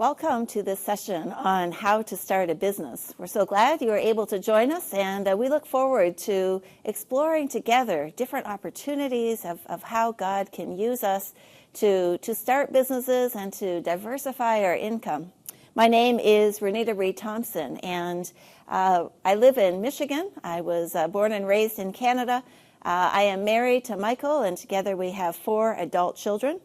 Welcome to this session on how to start a business. We're so glad you are able to join us, and we look forward to exploring together different opportunities of how God can use us to start businesses and to diversify our income. My name is Renita Reed Thompson, and I live in Michigan. I was born and raised in Canada. I am married to Michael, and together we have 4 adult children.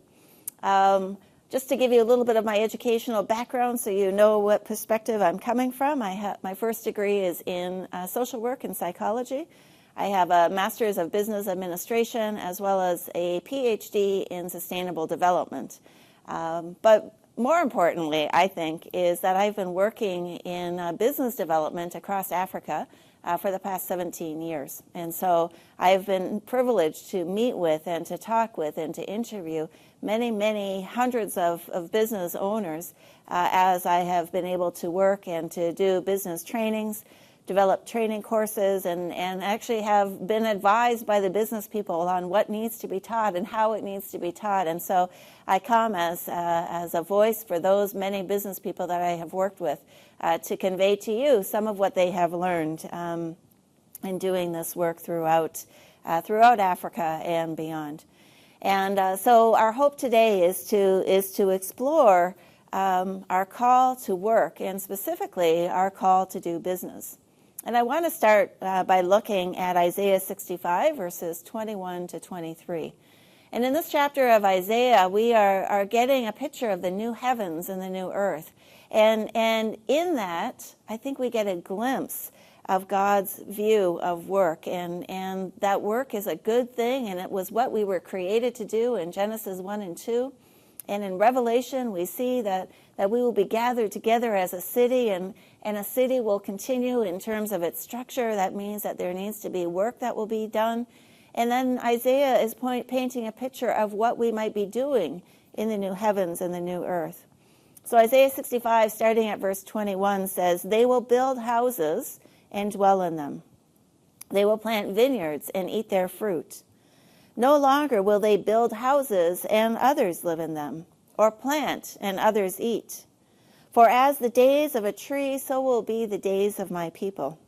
Just to give you a little bit of my educational background so you know what perspective I'm coming from, my first degree is in social work and psychology. I have a Master's of Business Administration as well as a PhD in Sustainable Development. But more importantly, I think, is that I've been working in business development across Africa for the past 17 years. And so I've been privileged to meet with and to talk with and to interview many hundreds of business owners as I have been able to work and to do business trainings, develop training courses, and actually have been advised by the business people on what needs to be taught and how it needs to be taught. And so I come as a voice for those many business people that I have worked with to convey to you some of what they have learned in doing this work throughout Africa and beyond. And so our hope today is to explore our call to work, and specifically our call to do business. And I want to start by looking at Isaiah 65, verses 21 to 23. And in this chapter of Isaiah, we are getting a picture of the new heavens and the new earth. And in that, I think we get a glimpse of God's view of work, and that work is a good thing, and it was what we were created to do in Genesis 1 and 2. And in Revelation, we see that we will be gathered together as a city, and a city will continue in terms of its structure. That means that there needs to be work that will be done. And then Isaiah is painting a picture of what we might be doing in the new heavens and the new earth. So Isaiah 65, starting at verse 21, says, "They will build houses and dwell in them. They will plant vineyards and eat their fruit. No longer will they build houses and others live in them, or plant and others eat. For as the days of a tree, so will be the days of my people.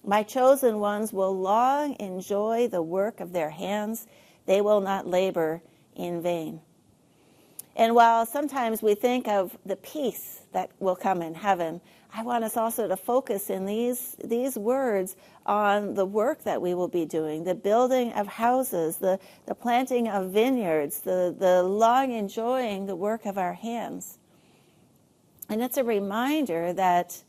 My chosen ones will long enjoy the work of their hands. They will not labor in vain." And while sometimes we think of the peace that will come in heaven, I want us also to focus in these words on the work that we will be doing, the building of houses, the planting of vineyards, the long enjoying the work of our hands. And it's a reminder that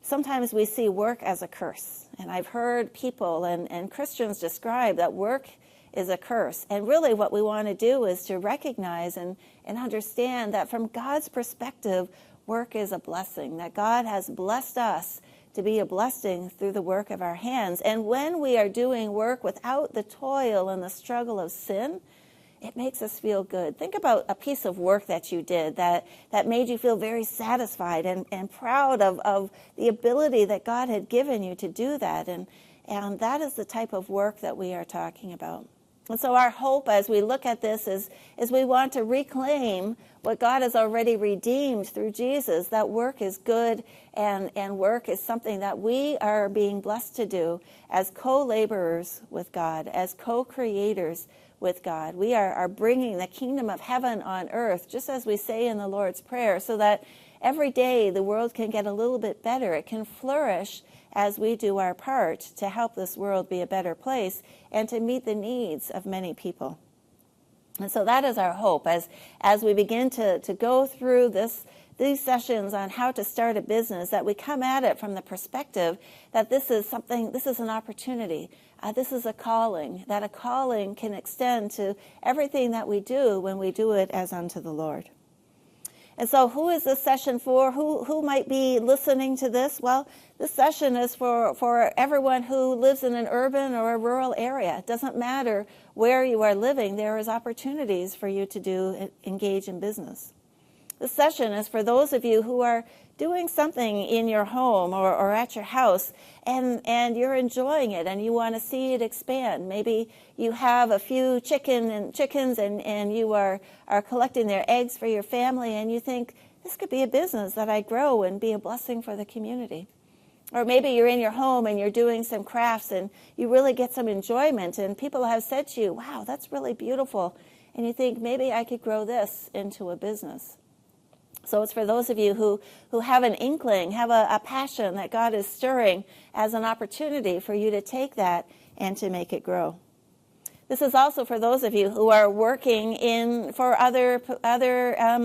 sometimes we see work as a curse. And I've heard people and Christians describe that work is a curse. And really what we want to do is to recognize and understand that from God's perspective, work is a blessing, that God has blessed us to be a blessing through the work of our hands. And when we are doing work without the toil and the struggle of sin, it makes us feel good. Think about a piece of work that you did that made you feel very satisfied and proud of the ability that God had given you to do that. And that is the type of work that we are talking about. And so our hope as we look at this is we want to reclaim what God has already redeemed through Jesus, that work is good and work is something that we are being blessed to do as co-laborers with God, as co-creators with God. We are bringing the kingdom of heaven on earth, just as we say in the Lord's Prayer, so that every day the world can get a little bit better. It can flourish as we do our part to help this world be a better place and to meet the needs of many people. And so that is our hope as we begin to go through these sessions on how to start a business, that we come at it from the perspective that this is an opportunity. This is a calling, that a calling can extend to everything that we do when we do it as unto the Lord. And so who is this session for? Who might be listening to this? Well, this session is for everyone who lives in an urban or a rural area. It doesn't matter where you are living. There is opportunities for you to engage in business. This session is for those of you who are doing something in your home or at your house and you're enjoying it and you want to see it expand. Maybe you have a few chickens and you are collecting their eggs for your family and you think this could be a business that I grow and be a blessing for the community. Or maybe you're in your home and you're doing some crafts and you really get some enjoyment, and people have said to you, wow, that's really beautiful. And you think, maybe I could grow this into a business. So it's for those of you who have an inkling, have a passion that God is stirring as an opportunity for you to take that and to make it grow. This is also for those of you who are working for other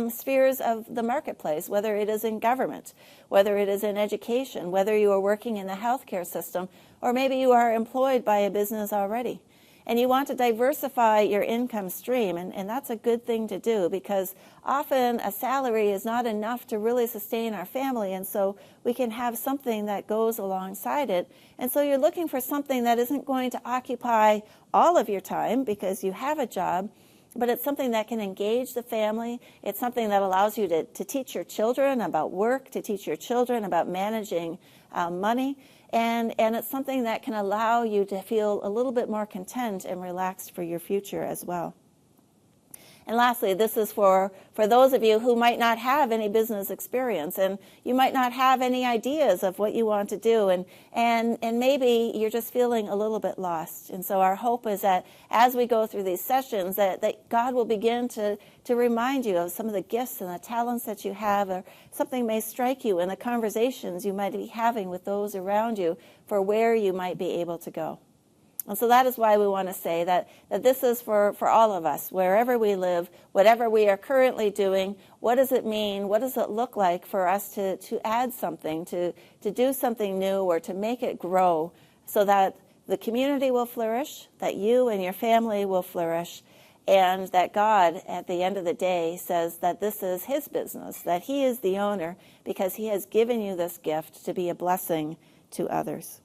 spheres of the marketplace, whether it is in government, whether it is in education, whether you are working in the healthcare system, or maybe you are employed by a business already. And you want to diversify your income stream, and that's a good thing to do, because often a salary is not enough to really sustain our family, and so we can have something that goes alongside it. And so you're looking for something that isn't going to occupy all of your time because you have a job, but it's something that can engage the family. It's something that allows you to teach your children about work, to teach your children about managing money. And it's something that can allow you to feel a little bit more content and relaxed for your future as well. And lastly, this is for those of you who might not have any business experience, and you might not have any ideas of what you want to do, and maybe you're just feeling a little bit lost. And so our hope is that as we go through these sessions, that God will begin to remind you of some of the gifts and the talents that you have, or something may strike you in the conversations you might be having with those around you for where you might be able to go. And so that is why we want to say that this is for all of us, wherever we live, whatever we are currently doing. What does it mean? What does it look like for us to add something, to do something new, or to make it grow so that the community will flourish, that you and your family will flourish, and that God, at the end of the day, says that this is his business, that he is the owner because he has given you this gift to be a blessing to others.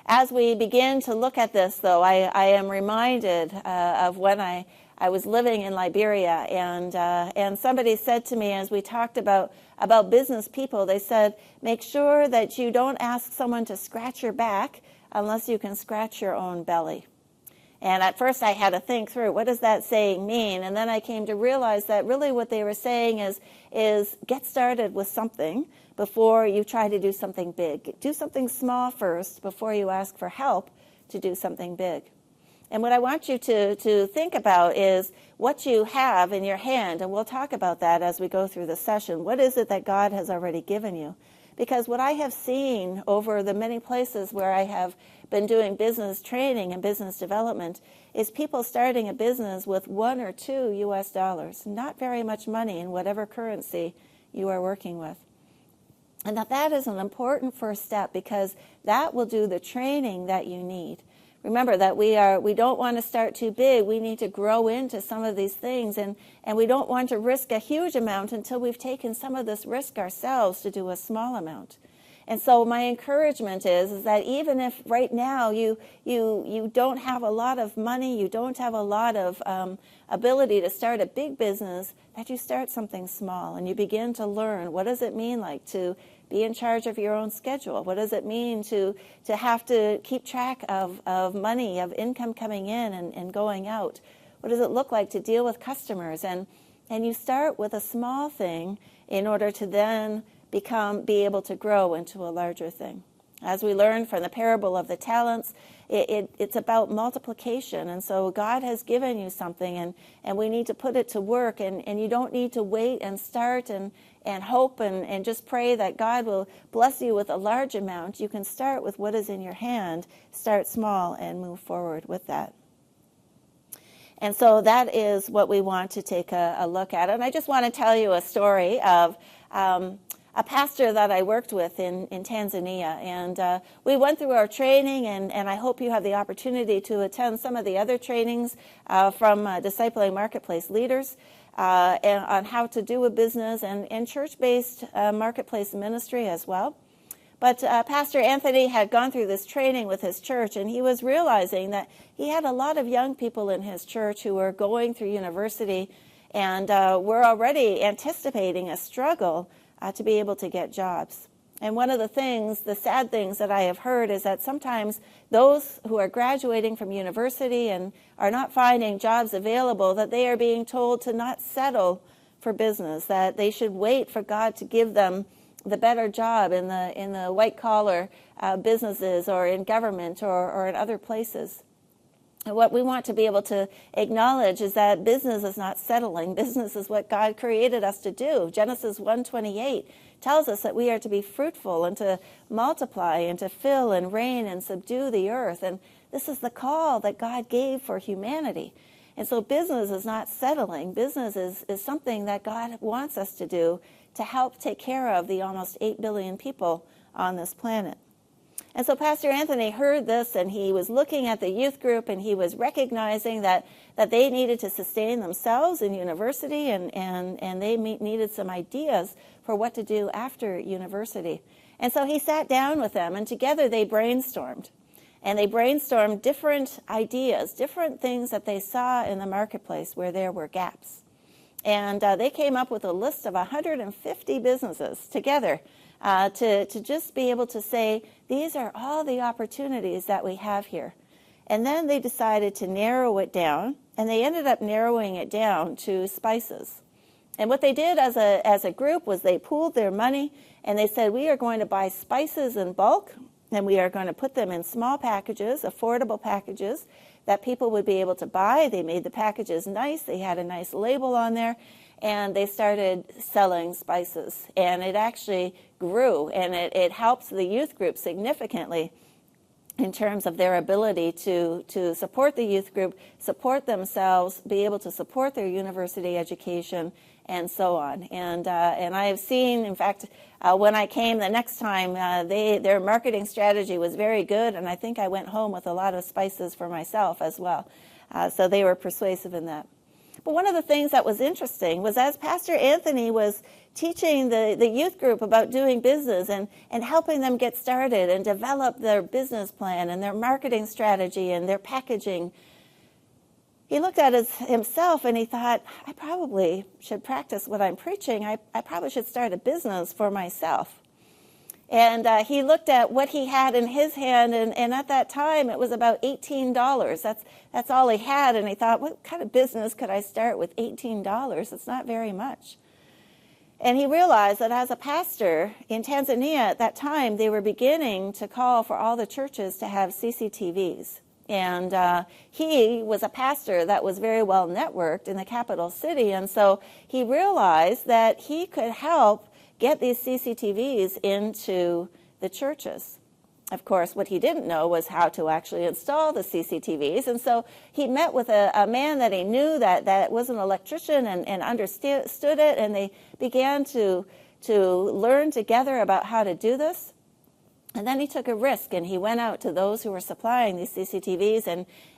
As we begin to look at this, though, I am reminded of when I was living in Liberia, and somebody said to me as we talked about business people, they said, make sure that you don't ask someone to scratch your back unless you can scratch your own belly. And at first I had to think through, what does that saying mean? And then I came to realize that really what they were saying is get started with something before you try to do something big. Do something small first before you ask for help to do something big. And what I want you to think about is what you have in your hand, and we'll talk about that as we go through the session. What is it that God has already given you? Because what I have seen over the many places where I have been doing business training and business development is people starting a business with $1 or $2 US, not very much money in whatever currency you are working with. And that is an important first step, because that will do the training that you need. Remember that we don't want to start too big. We need to grow into some of these things, and we don't want to risk a huge amount until we've taken some of this risk ourselves to do a small amount. And so my encouragement is that even if right now you don't have a lot of money, you don't have a lot of ability to start a big business, that you start something small and you begin to learn, what does it mean like to be in charge of your own schedule? What does it mean to have to keep track of money, of income coming in and going out? What does it look like to deal with customers? And you start with a small thing in order to then be able to grow into a larger thing. As we learned from the parable of the talents, it's about multiplication. And so God has given you something, and we need to put it to work. And you don't need to wait and start and hope and just pray that God will bless you with a large amount. You can start with what is in your hand, start small, and move forward with that. And so that is what we want to take a look at. And I just want to tell you a story of a pastor that I worked with in Tanzania. And we went through our training, and I hope you have the opportunity to attend some of the other trainings from Discipling Marketplace Leaders on how to do a business and church-based marketplace ministry as well. But Pastor Anthony had gone through this training with his church, and he was realizing that he had a lot of young people in his church who were going through university and were already anticipating a struggle to be able to get jobs. And one of the sad things that I have heard is that sometimes those who are graduating from university and are not finding jobs available, that they are being told to not settle for business, that they should wait for God to give them the better job in the white-collar businesses or in government or in other places. And what we want to be able to acknowledge is that business is not settling. Business is what God created us to do. Genesis 1:28 tells us that we are to be fruitful and to multiply and to fill and reign and subdue the earth. And this is the call that God gave for humanity. And so business is not settling. Business is something that God wants us to do to help take care of the almost 8 billion people on this planet. And so Pastor Anthony heard this, and he was looking at the youth group, and he was recognizing that they needed to sustain themselves in university, and they needed some ideas for what to do after university. And so he sat down with them, and together they brainstormed. And they brainstormed different ideas, different things that they saw in the marketplace where there were gaps. And they came up with a list of 150 businesses together to just be able to say, these are all the opportunities that we have here. And then they decided to narrow it down, and they ended up narrowing it down to spices. And what they did as a group was they pooled their money, and they said, we are going to buy spices in bulk, and we are going to put them in small packages, affordable packages, that people would be able to buy. They made the packages nice. They had a nice label on there. And they started selling spices. And it actually grew. And it helps the youth group significantly in terms of their ability to support the youth group, support themselves, be able to support their university education, and so on. And I have seen, in fact, when I came the next time, their marketing strategy was very good, and I think I went home with a lot of spices for myself as well. So they were persuasive in that. But one of the things that was interesting was as Pastor Anthony was teaching the youth group about doing business and helping them get started and develop their business plan and their marketing strategy and their packaging, he looked at himself and he thought, I probably should practice what I'm preaching. I probably should start a business for myself. And he looked at what he had in his hand, and at that time it was about $18. That's all he had, and he thought, what kind of business could I start with $18? It's not very much. And he realized that as a pastor in Tanzania at that time, they were beginning to call for all the churches to have CCTVs. And he was a pastor that was very well networked in the capital city, and so he realized that he could help get these CCTVs into the churches. Of course, what he didn't know was how to actually install the CCTVs, and so he met with a man that he knew that was an electrician and understood it, and they began to learn together about how to do this. And then he took a risk, and he went out to those who were supplying these CCTVs,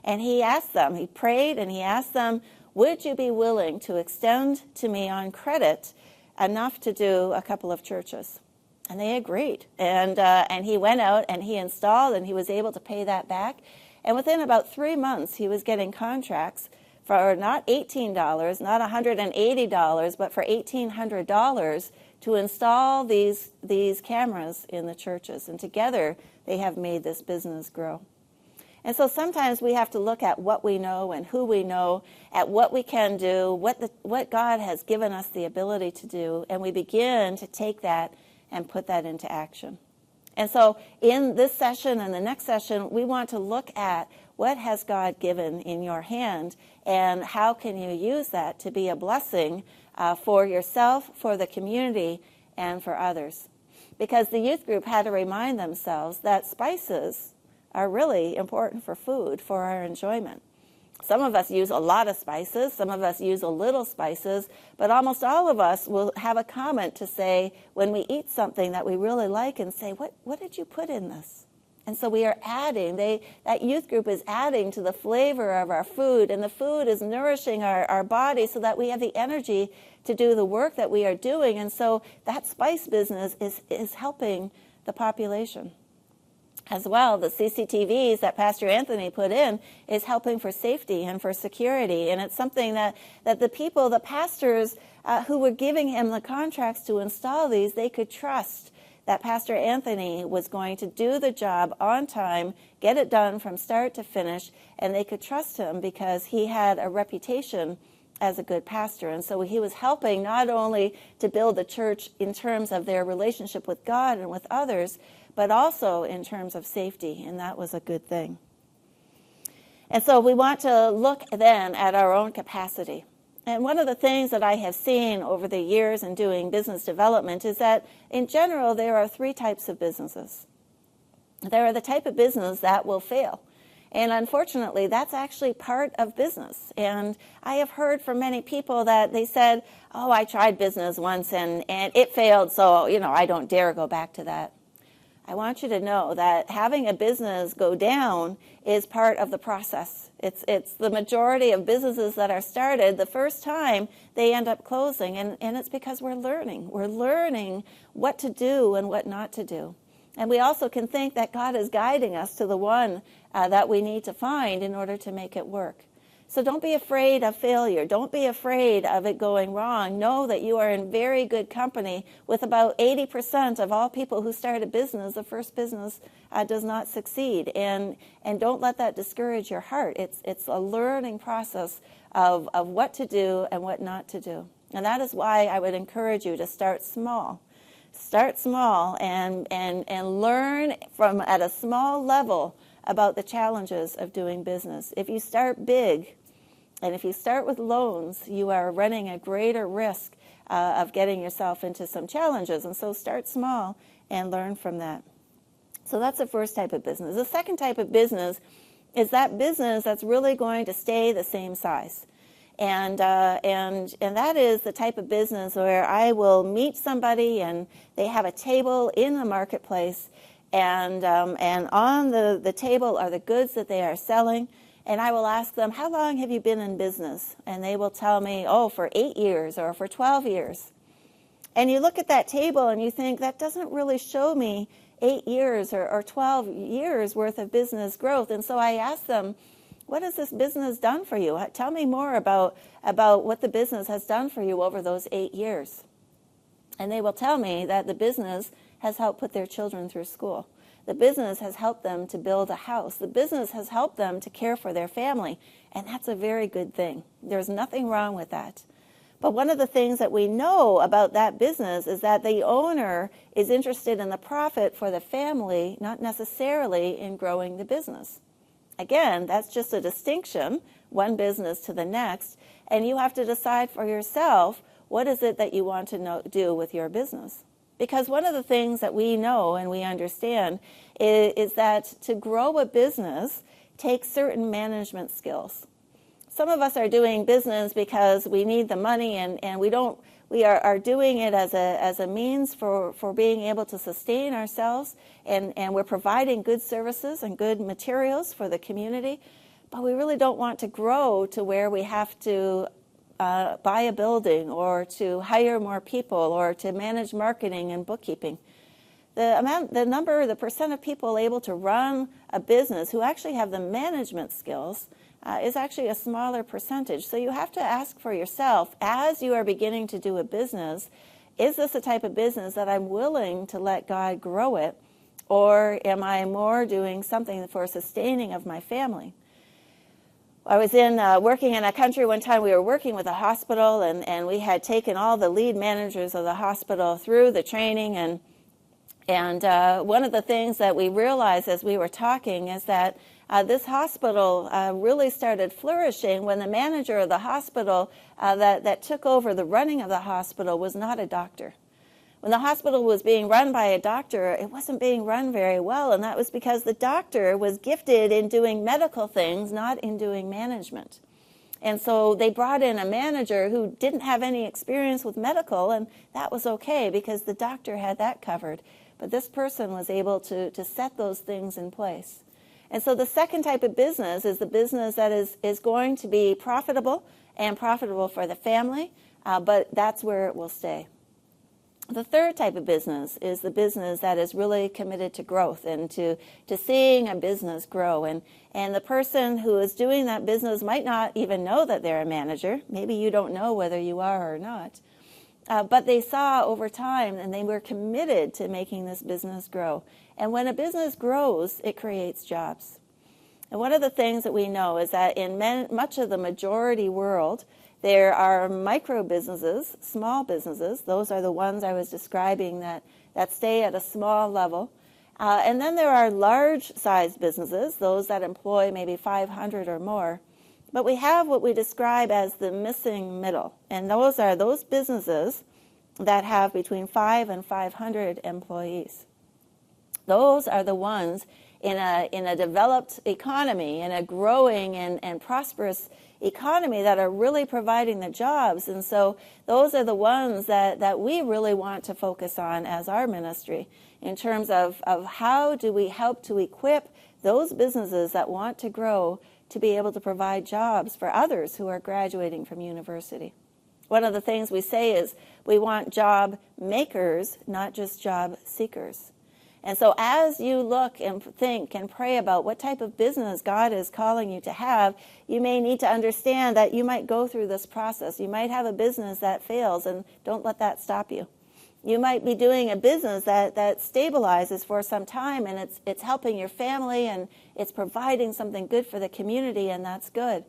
and he asked them, he prayed, and he asked them, would you be willing to extend to me on credit enough to do a couple of churches? And they agreed. And he went out and he installed, and he was able to pay that back. And within about 3 months, he was getting contracts for not $18, not $180, but for $1,800 to install these cameras in the churches. And together, they have made this business grow. And so sometimes we have to look at what we know and who we know, at what we can do, what God has given us the ability to do, and we begin to take that and put that into action. And so in this session and the next session, we want to look at what has God given in your hand and how can you use that to be a blessing for yourself, for the community, and for others. Because the youth group had to remind themselves that spices are really important for food, for our enjoyment. Some of us use a lot of spices, some of us use a little spices, but almost all of us will have a comment to say when we eat something that we really like and say, what did you put in this? And so we are adding, that youth group is adding to the flavor of our food, and the food is nourishing our body so that we have the energy to do the work that we are doing. And so that spice business is helping the population. As well, the CCTVs that Pastor Anthony put in is helping for safety and for security. And it's something that the people, the pastors who were giving him the contracts to install these, they could trust that Pastor Anthony was going to do the job on time, get it done from start to finish, and they could trust him because he had a reputation as a good pastor. And so he was helping not only to build the church in terms of their relationship with God and with others, but also in terms of safety, and that was a good thing. And so we want to look then at our own capacity. And one of the things that I have seen over the years in doing business development is that, in general, there are three types of businesses. There are the type of business that will fail. And unfortunately, that's actually part of business. And I have heard from many people that they said, oh, I tried business once and it failed, so, I don't dare go back to that. I want you to know that having a business go down is part of the process. It's the majority of businesses that are started, the first time they end up closing, and it's because we're learning. We're learning what to do and what not to do. And we also can think that God is guiding us to the one that we need to find in order to make it work. So don't be afraid of failure. Don't be afraid of it going wrong. Know that you are in very good company with about 80% of all people who start a business. The first business does not succeed. And don't let that discourage your heart. It's a learning process of what to do and what not to do. And that is why I would encourage you to start small. Start small and learn from at a small level about the challenges of doing business. If you start big, and if you start with loans, you are running a greater risk of getting yourself into some challenges. And so start small and learn from that. So that's the first type of business. The second type of business is that business that's really going to stay the same size. And that is the type of business where I will meet somebody and they have a table in the marketplace, and on the table are the goods that they are selling. And I will ask them, how long have you been in business? And they will tell me, for 8 years or for 12 years. And you look at that table and you think, that doesn't really show me 8 years or 12 years worth of business growth. And so I ask them, what has this business done for you? Tell me more about what the business has done for you over those 8 years. And they will tell me that the business has helped put their children through school. The business has helped them to build a house. The business has helped them to care for their family. And that's a very good thing. There's nothing wrong with that. But one of the things that we know about that business is that the owner is interested in the profit for the family, not necessarily in growing the business. Again, that's just a distinction, one business to the next, and you have to decide for yourself, what is it that you want to do with your business? Because one of the things that we know and we understand is that to grow a business takes certain management skills. Some of us are doing business because we need the money, and we are doing it as a means for being able to sustain ourselves, and we're providing good services and good materials for the community, but we really don't want to grow to where we have to buy a building or to hire more people or to manage marketing and bookkeeping. The percent of people able to run a business who actually have the management skills is actually a smaller percentage. So you have to ask for yourself, as you are beginning to do a business, is this a type of business that I'm willing to let God grow it, or am I more doing something for sustaining of my family? I was working in a country one time. We were working with a hospital, and we had taken all the lead managers of the hospital through the training, and one of the things that we realized as we were talking is that this hospital really started flourishing when the manager of the hospital that took over the running of the hospital was not a doctor. When the hospital was being run by a doctor, it wasn't being run very well, and that was because the doctor was gifted in doing medical things, not in doing management. And so they brought in a manager who didn't have any experience with medical, and that was okay because the doctor had that covered. But this person was able to set those things in place. And so the second type of business is the business that is going to be profitable and profitable for the family, but that's where it will stay. The third type of business is the business that is really committed to growth and to seeing a business grow. And the person who is doing that business might not even know that they're a manager. Maybe you don't know whether you are or not. But they saw over time, and they were committed to making this business grow. And when a business grows, it creates jobs. And one of the things that we know is that in much of the majority world, There are micro businesses, small businesses. Those are the ones I was describing that stay at a small level. And then there are large-sized businesses, those that employ maybe 500 or more. But we have what we describe as the missing middle. And those are those businesses that have between 5 and 500 employees. Those are the ones in a developed economy, in a growing and prosperous economy that are really providing the jobs. And so those are the ones that we really want to focus on as our ministry in terms of how do we help to equip those businesses that want to grow to be able to provide jobs for others who are graduating from university. One of the things we say is we want job makers, not just job seekers. And so as you look and think and pray about what type of business God is calling you to have, you may need to understand that you might go through this process. You might have a business that fails, and don't let that stop you. You might be doing a business that stabilizes for some time, and it's helping your family, and it's providing something good for the community, and that's good.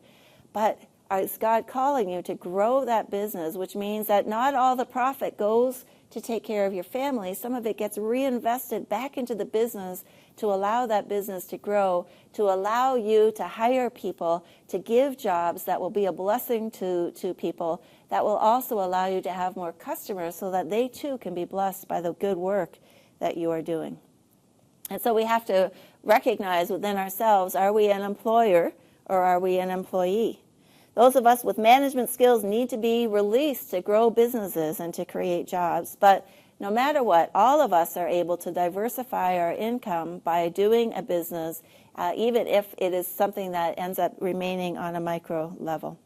But is God calling you to grow that business, which means that not all the profit goes to take care of your family. Some of it gets reinvested back into the business to allow that business to grow, to allow you to hire people, to give jobs that will be a blessing to people, that will also allow you to have more customers so that they too can be blessed by the good work that you are doing. And so we have to recognize within ourselves, are we an employer or are we an employee? Those of us with management skills need to be released to grow businesses and to create jobs. But no matter what, all of us are able to diversify our income by doing a business, even if it is something that ends up remaining on a micro level.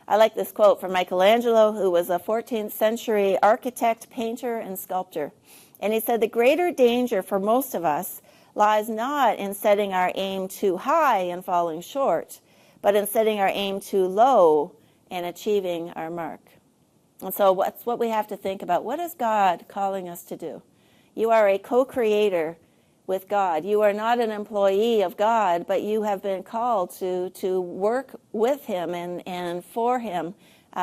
I like this quote from Michelangelo, who was a 14th century architect, painter, and sculptor. And he said, the greater danger for most of us lies not in setting our aim too high and falling short, but in setting our aim too low and achieving our mark. And so what's what we have to think about? What is God calling us to do? You are a co-creator with God. You are not an employee of God, but you have been called to work with Him and for Him,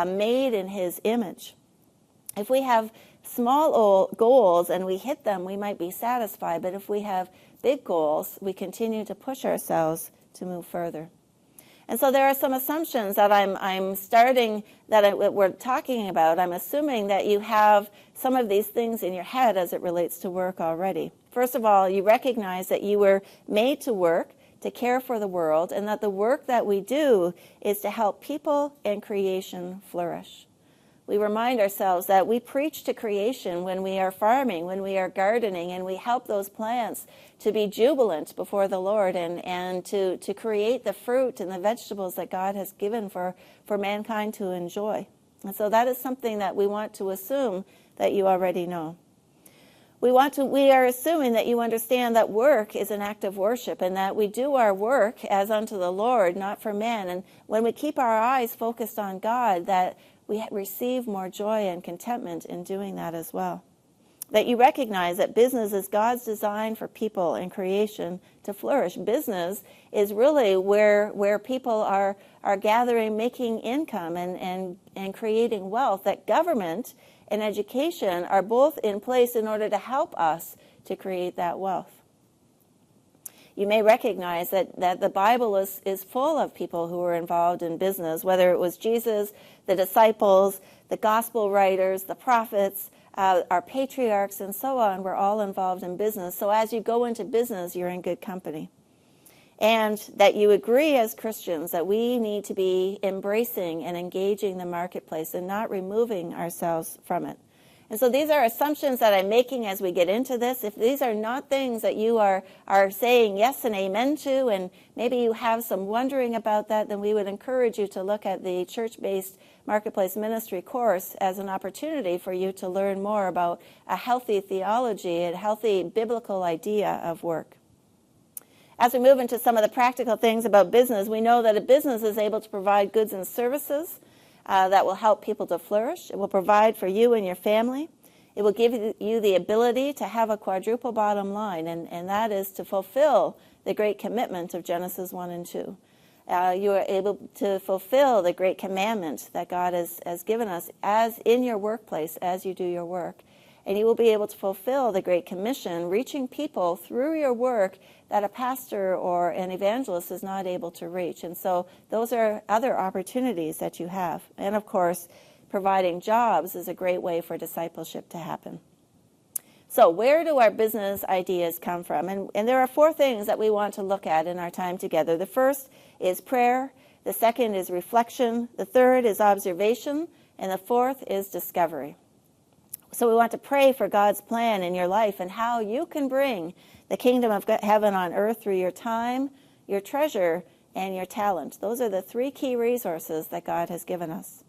made in His image. If we have small goals and we hit them, we might be satisfied. But if we have big goals, we continue to push ourselves to move further. And so there are some assumptions that we're talking about. I'm assuming that you have some of these things in your head as it relates to work already. First of all, you recognize that you were made to work, to care for the world, and that the work that we do is to help people and creation flourish. We remind ourselves that we preach to creation when we are farming, when we are gardening, and we help those plants to be jubilant before the Lord and to create the fruit and the vegetables that God has given for mankind to enjoy. And so that is something that we want to assume that you already know. We are assuming that you understand that work is an act of worship and that we do our work as unto the Lord, not for man. And when we keep our eyes focused on God, that we receive more joy and contentment in doing that as well. That you recognize that business is God's design for people and creation to flourish. Business is really where people are gathering, making income and creating wealth. That government and education are both in place in order to help us to create that wealth. You may recognize that the Bible is full of people who were involved in business, whether it was Jesus, the disciples, the gospel writers, the prophets, our patriarchs, and so on, were all involved in business. So as you go into business, you're in good company. And that you agree as Christians that we need to be embracing and engaging the marketplace and not removing ourselves from it. And so these are assumptions that I'm making as we get into this. If these are not things that you are saying yes and amen to, and maybe you have some wondering about that, then we would encourage you to look at the church-based Marketplace Ministry course as an opportunity for you to learn more about a healthy theology, a healthy biblical idea of work. As we move into some of the practical things about business, we know that a business is able to provide goods and services that will help people to flourish. It will provide for you and your family. It will give you the ability to have a quadruple bottom line, and that is to fulfill the great commitment of Genesis 1 and 2. You are able to fulfill the great commandment that God has given us as in your workplace, as you do your work. And you will be able to fulfill the Great Commission, reaching people through your work that a pastor or an evangelist is not able to reach. And so those are other opportunities that you have. And of course, providing jobs is a great way for discipleship to happen. So where do our business ideas come from? And there are 4 things that we want to look at in our time together. The first is prayer. The second is reflection. The third is observation. And the fourth is discovery. So we want to pray for God's plan in your life and how you can bring the kingdom of heaven on earth through your time, your treasure, and your talent. Those are the 3 key resources that God has given us.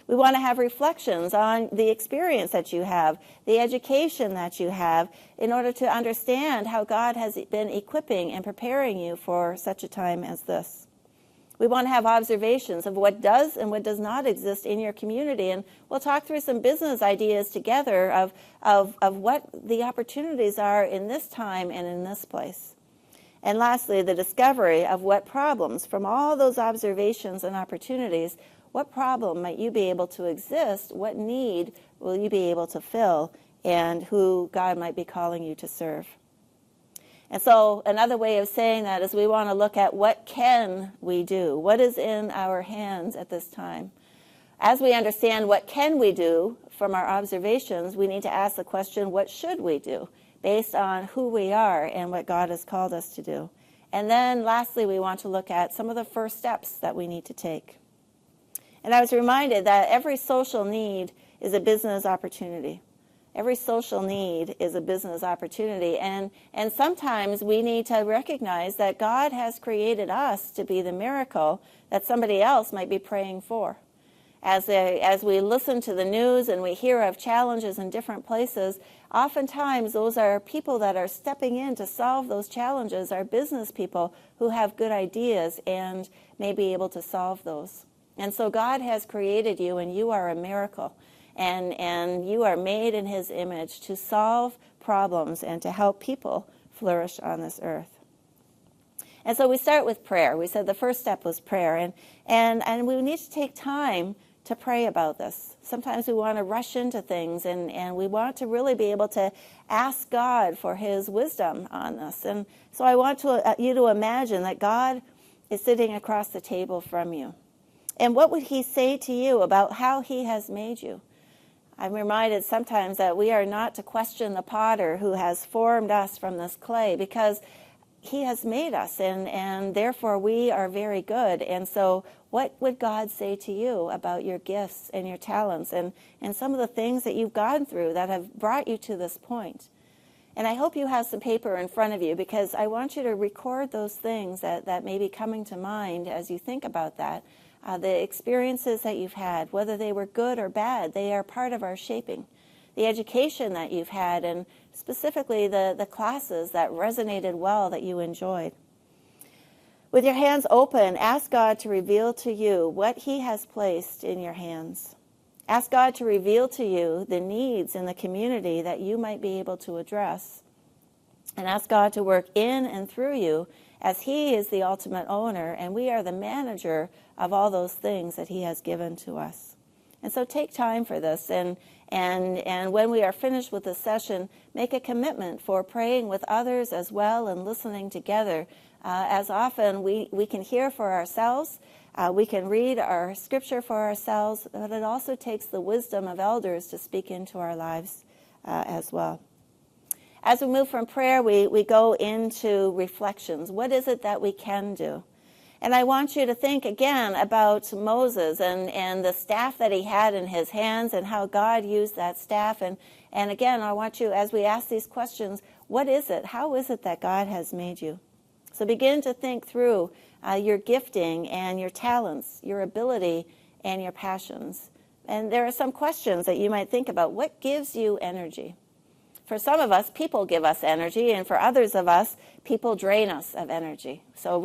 We want to have reflections on the experience that you have, the education that you have, in order to understand how God has been equipping and preparing you for such a time as this. We want to have observations of what does and what does not exist in your community. And we'll talk through some business ideas together of what the opportunities are in this time and in this place. And lastly, the discovery of what problems, from all those observations and opportunities, what problem might you be able to exist? What need will you be able to fill? And who God might be calling you to serve. And so another way of saying that is we want to look at what can we do? What is in our hands at this time? As we understand what can we do from our observations, we need to ask the question, what should we do based on who we are and what God has called us to do? And then lastly, we want to look at some of the first steps that we need to take. And I was reminded that every social need is a business opportunity. Every social need is a business opportunity. And sometimes we need to recognize that God has created us to be the miracle that somebody else might be praying for. As we listen to the news and we hear of challenges in different places, oftentimes those are people that are stepping in to solve those challenges, are business people who have good ideas and may be able to solve those. And so God has created you, and you are a miracle. And you are made in His image to solve problems and to help people flourish on this earth. And so we start with prayer. We said the first step was prayer. And we need to take time to pray about this. Sometimes we want to rush into things, and we want to really be able to ask God for His wisdom on this. And so I want you to imagine that God is sitting across the table from you. And what would He say to you about how He has made you? I'm reminded sometimes that we are not to question the potter who has formed us from this clay, because He has made us, and therefore we are very good. And so what would God say to you about your gifts and your talents and some of the things that you've gone through that have brought you to this point? And I hope you have some paper in front of you, because I want you to record those things that may be coming to mind as you think about that. The experiences that you've had, whether they were good or bad, they are part of our shaping. The education that you've had, and specifically the classes that resonated well that you enjoyed. With your hands open, ask God to reveal to you what He has placed in your hands. Ask God to reveal to you the needs in the community that you might be able to address. And ask God to work in and through you, as He is the ultimate owner and we are the manager of all those things that He has given to us. And so take time for this, and when we are finished with this session, make a commitment for praying with others as well and listening together. As often we can hear for ourselves, we can read our scripture for ourselves, but it also takes the wisdom of elders to speak into our lives as well. As we move from prayer, we go into reflections. What is it that we can do? And I want you to think again about Moses and the staff that he had in his hands and how God used that staff. And again, I want you, as we ask these questions, what is it? How is it that God has made you? So begin to think through your gifting and your talents, your ability and your passions. And there are some questions that you might think about. What gives you energy? For some of us, people give us energy, and for others of us, people drain us of energy. So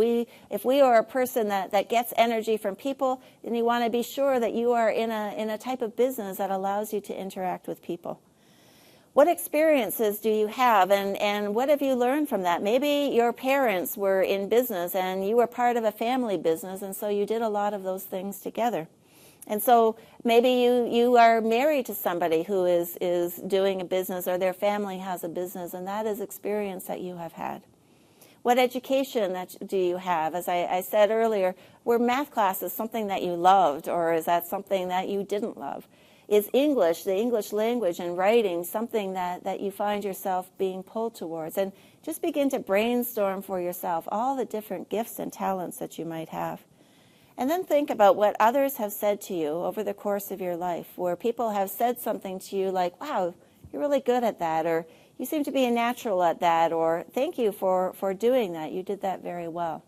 if we are a person that gets energy from people, then you want to be sure that you are in a type of business that allows you to interact with people. What experiences do you have, and what have you learned from that? Maybe your parents were in business and you were part of a family business, and so you did a lot of those things together. And so maybe you are married to somebody who is doing a business, or their family has a business, and that is experience that you have had. What education do you have? As I said earlier, were math classes something that you loved, or is that something that you didn't love? Is English, the English language and writing, something that you find yourself being pulled towards? And just begin to brainstorm for yourself all the different gifts and talents that you might have. And then think about what others have said to you over the course of your life, where people have said something to you like, wow, you're really good at that, or you seem to be a natural at that, or thank you for doing that, you did that very well.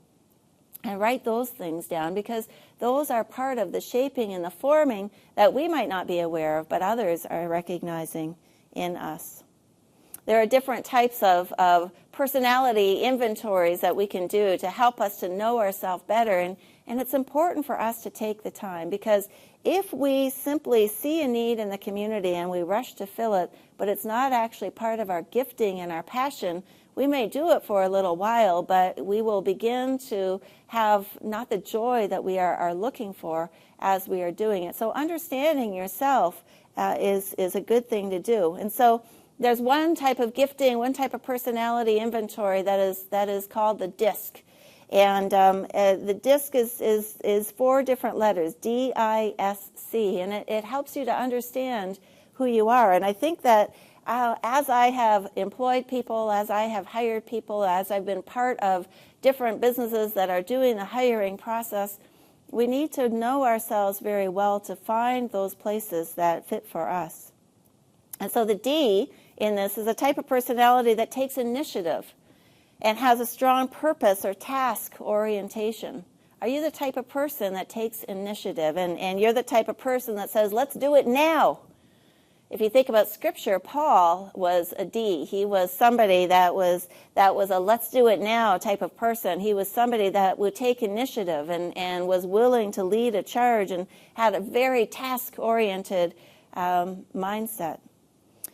And write those things down, because those are part of the shaping and the forming that we might not be aware of, but others are recognizing in us. There are different types of personality inventories that we can do to help us to know ourselves better. And it's important for us to take the time, because if we simply see a need in the community and we rush to fill it, but it's not actually part of our gifting and our passion, we may do it for a little while, but we will begin to have not the joy that we are looking for as we are doing it. So understanding yourself is a good thing to do. And so there's one type of gifting, one type of personality inventory that is called the DISC. And the DISC is 4 different letters, D-I-S-C, and it helps you to understand who you are. And I think that as I have employed people, as I have hired people, as I've been part of different businesses that are doing the hiring process, we need to know ourselves very well to find those places that fit for us. And so the D in this is a type of personality that takes initiative and has a strong purpose or task orientation. Are you the type of person that takes initiative? And you're the type of person that says, let's do it now. If you think about Scripture, Paul was a D. He was somebody that was a let's do it now type of person. He was somebody that would take initiative and was willing to lead a charge and had a very task-oriented mindset.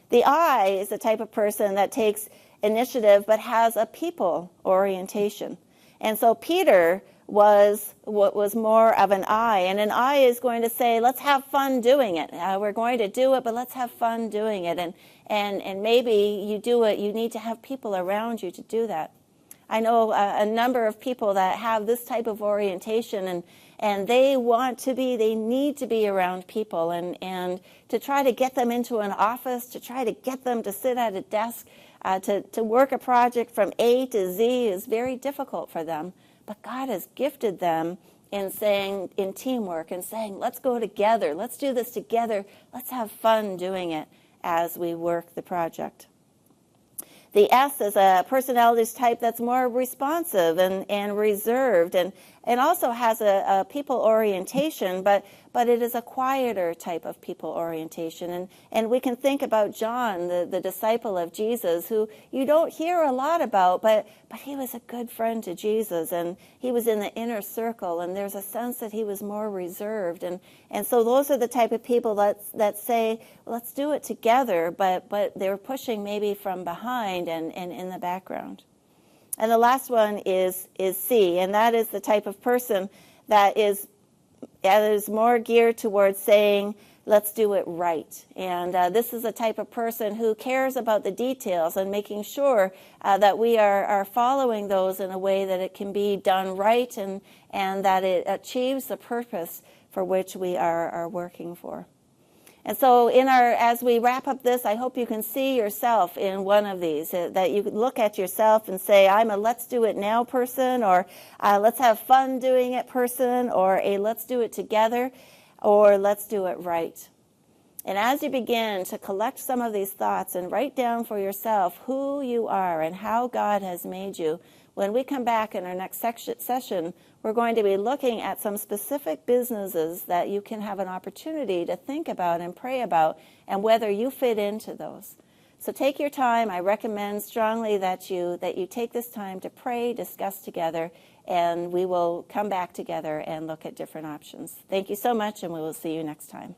The I is the type of person that takes initiative but has a people orientation. And so Peter was what was more of an I, and an I is going to say, let's have fun doing it. We're going to do it, but let's have fun doing it. And maybe you do it, you need to have people around you to do that. I know a number of people that have this type of orientation, and they need to be around people, and to try to get them into an office, to try to get them to sit at a desk, to work a project from A to Z is very difficult for them. But God has gifted them in teamwork and saying, let's go together, let's do this together, let's have fun doing it as we work the project. The S is a personality type that's more responsive and reserved, and also has a people orientation, but it is a quieter type of people orientation. And we can think about John, the disciple of Jesus, who you don't hear a lot about, but he was a good friend to Jesus, and he was in the inner circle, and there's a sense that he was more reserved. And so those are the type of people that say, let's do it together, but they're pushing maybe from behind and in the background. And the last one is C, and that is the type of person that is more geared towards saying, let's do it right. And this is a type of person who cares about the details and making sure that we are following those in a way that it can be done right and that it achieves the purpose for which we are working for. And so as we wrap up this, I hope you can see yourself in one of these, that you could look at yourself and say, I'm a let's do it now person, or let's have fun doing it person, or a let's do it together, or let's do it right. And as you begin to collect some of these thoughts and write down for yourself who you are and how God has made you, when we come back in our next session, we're going to be looking at some specific businesses that you can have an opportunity to think about and pray about, and whether you fit into those. So take your time. I recommend strongly that you take this time to pray, discuss together, and we will come back together and look at different options. Thank you so much, and we will see you next time.